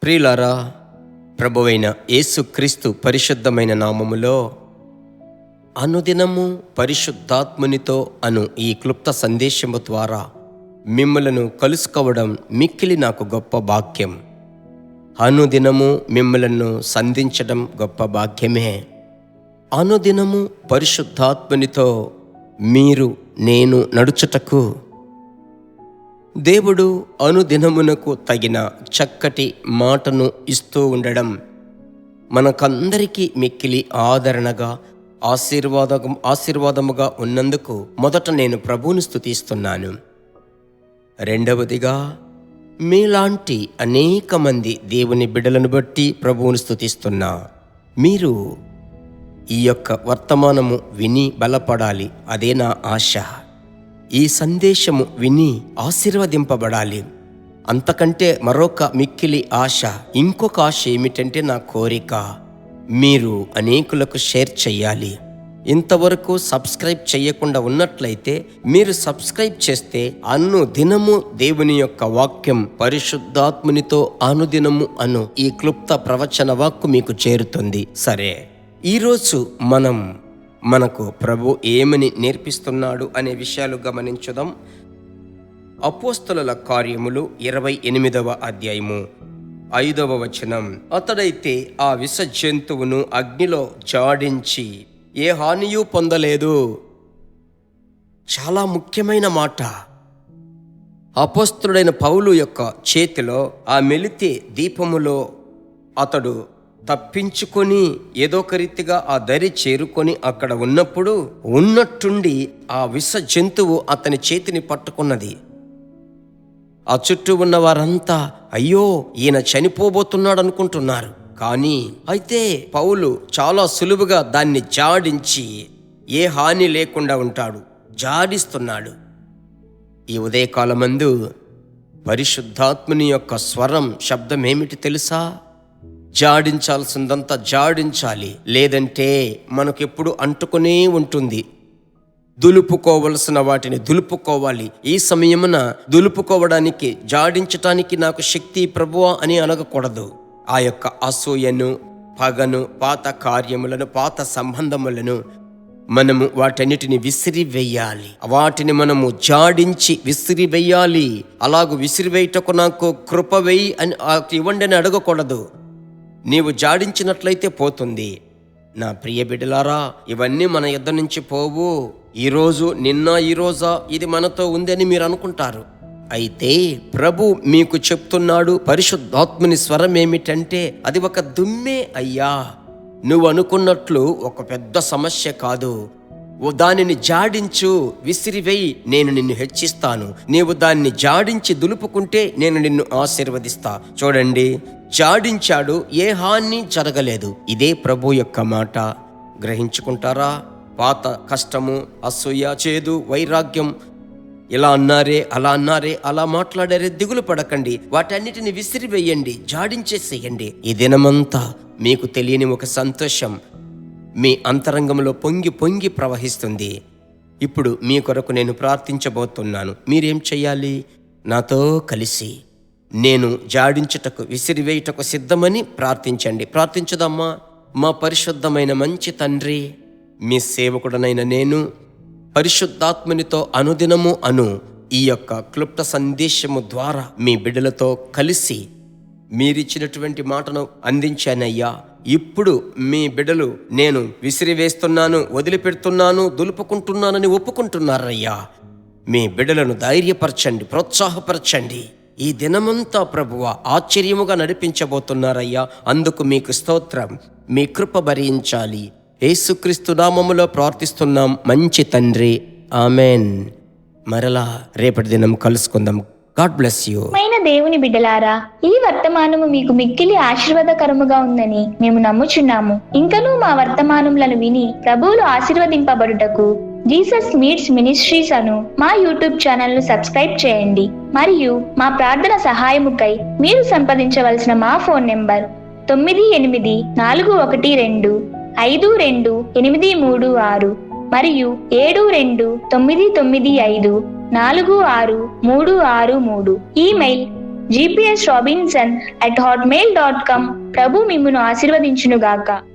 ప్రియులారా, ప్రభువైన యేసుక్రీస్తు పరిశుద్ధమైన నామములో అనుదినము పరిశుద్ధాత్మునితో అను ఈ క్లుప్త సందేశము ద్వారా మిమ్మలను కలుసుకోవడం మిక్కిలి నాకు గొప్ప భాగ్యం. అనుదినము మిమ్మలను సంధించడం గొప్ప భాగ్యమే. అనుదినము పరిశుద్ధాత్మునితో మీరు నేను నడుచుటకు దేవుడు అనుదినమునకు తగిన చక్కటి మాటను ఇస్తూ మనకందరికీ మిక్కిలి ఆదరణగా ఆశీర్వాదముగా ఉన్నందుకు మొదట నేను ప్రభువుని స్తుతిస్తున్నాను. రెండవదిగా, మీలాంటి అనేక మంది దేవుని బిడ్డలను బట్టి ప్రభువుని స్తుతిస్తున్నా. మీరు ఈ యొక్క వర్తమానము విని బలపడాలి, అదే నా ఆశ. ఈ సందేశము విని ఆశీర్వదింపబడాలి. అంతకంటే మరొక మిక్కిలి ఆశ, ఇంకొక ఆశ ఏమిటంటే నా కోరిక, మీరు అనేకులకు షేర్ చెయ్యాలి. ఇంతవరకు సబ్స్క్రైబ్ చేయకుండా ఉన్నట్లయితే మీరు సబ్స్క్రైబ్ చేస్తే అనుదినము దేవుని యొక్క వాక్యం పరిశుద్ధాత్మునితో అనుదినము అను ఈ క్లుప్త ప్రవచన వాక్కు మీకు చేరుతుంది. సరే, ఈరోజు మనకు ప్రభు ఏమని నేర్పిస్తున్నాడు అనే విషయాలు గమనించుదాం. అపోస్తలుల కార్యములు 28వ అధ్యాయము 5వ వచనం. అతడైతే ఆ విష జంతువును అగ్నిలో జాడించి ఏ హానియూ పొందలేదు. చాలా ముఖ్యమైన మాట. అపోస్తలుడైన పౌలు యొక్క చేతిలో ఆ మెలితే దీపములో అతడు తప్పించుకొని ఏదో ఒక రీతిగా ఆ దరి చేరుకొని అక్కడ ఉన్నప్పుడు ఉన్నట్టుండి ఆ విష జంతువు అతని చేతిని పట్టుకున్నది. ఆ చుట్టూ ఉన్న వారంతా అయ్యో ఈయన చనిపోబోతున్నాడు అనుకుంటున్నారు. కానీ అయితే పౌలు చాలా సులువుగా దాన్ని జాడించి ఏ హాని లేకుండా ఉంటాడు, జాడిస్తున్నాడు. ఈ ఉదయకాలమందు పరిశుద్ధాత్ముని యొక్క స్వరం, శబ్దం ఏమిటి తెలుసా? జాడించాల్సిందంతా జాడించాలి, లేదంటే మనకెప్పుడు అంటుకునే ఉంటుంది. దులుపుకోవలసిన వాటిని దులుపుకోవాలి. ఈ సమయమున దులుపుకోవడానికి, జాడించటానికి నాకు శక్తి ప్రభువా అని అనగకూడదు. ఆ యొక్క అసూయను, పగను, పాత కార్యములను, పాత సంబంధములను మనము వాటన్నిటిని విసిరివేయాలి. వాటిని మనము జాడించి విసిరివేయాలి. అలాగూ విసిరివేయటకు నాకు కృప వేయి అని ఇవ్వండి అని అడగకూడదు. నీవు జాడించినట్లయితే పోతుంది. నా ప్రియ బిడ్డలారా, ఇవన్నీ మన యుద్ధ నుంచి పోవు. ఈరోజు ఈరోజా ఇది మనతో ఉంది అని మీరు అనుకుంటారు. అయితే ప్రభు మీకు చెప్తున్నాడు, పరిశుద్ధాత్ముని స్వరం ఏమిటంటే అది ఒక దుమ్మే అయ్యా. నువ్వు అనుకున్నట్లు ఒక పెద్ద సమస్య కాదు. దానిని జాడించు, విసిరివేయి, నేను నిన్ను హెచ్చిస్తాను. నీవు దాన్ని జాడించి దులుపుకుంటే నేను నిన్ను ఆశీర్వదిస్తా. చూడండి, జాడించాడు, ఏ హాని జరగలేదు. ఇదే ప్రభు యొక్క మాట. గ్రహించుకుంటారా? పాత కష్టము, అసూయ, చేదు, వైరాగ్యం, ఇలా అన్నారే, అలా అన్నారే, అలా మాట్లాడారే, దిగులు పడకండి. వాటన్నిటిని విసిరివేయండి, జాడించేసేయండి. ఈ దినమంతా మీకు తెలియని ఒక సంతోషం మీ అంతరంగంలో పొంగి పొంగి ప్రవహిస్తుంది. ఇప్పుడు మీ కొరకు నేను ప్రార్థించబోతున్నాను. మీరేం చెయ్యాలి? నాతో కలిసి నేను జాడించుటకు, విసిరివేయుటకు సిద్ధమని ప్రార్థించండి. ప్రార్థించుదమ్మా. మా పరిశుద్ధమైన మంచి తండ్రి, మీ సేవకుడనైన నేను పరిశుద్ధాత్మునితో అనుదినము అను ఈ యొక్క క్లుప్త సందేశము ద్వారా మీ బిడ్డలతో కలిసి మీరిచ్చినటువంటి మాటను అందించానయ్యా. ఇప్పుడు మీ బిడ్డలు నేను విసిరివేస్తున్నాను, వదిలిపెడుతున్నాను, దులుపుకుంటున్నానని ఒప్పుకుంటున్నారయ్యా. మీ బిడ్డలను ధైర్యపరచండి, ప్రోత్సాహపరచండి. ఈ దినమంతా ప్రభువా ఆశ్చర్యముగా నడిపించబోతున్నారయ్యా. అందుకు మీకు స్తోత్రం. మీ కృప భరించాలి. యేసుక్రీస్తు నామములో ప్రార్థిస్తున్నాం మంచి తండ్రి, ఆమెన్. మరలా రేపటి దినం కలుసుకుందాం. God bless you. దేవుని బిడ్డలారా, ఈ వర్తమానము మీకు మిక్కిలి ఆశీర్వాదకరముగా ఉందని మేము నమ్ముచున్నాము. ఇంకనూ మా వర్తమానములను విని ప్రభువులు ఆశీర్వదింపబడుటకు జీసస్ మీట్స్ మినిస్ట్రీస్ అను మా యూట్యూబ్ ఛానల్ ను సబ్స్క్రైబ్ చేయండి. మరియు మా ప్రార్థన సహాయముకై మీరు సంప్రదించవలసిన మా ఫోన్ నెంబర్ 9842528336 మరియు 7299546363. Email gpsrobinson@hotmail.com. ప్రభు మిమ్మును ఆశీర్వదించునుగాక.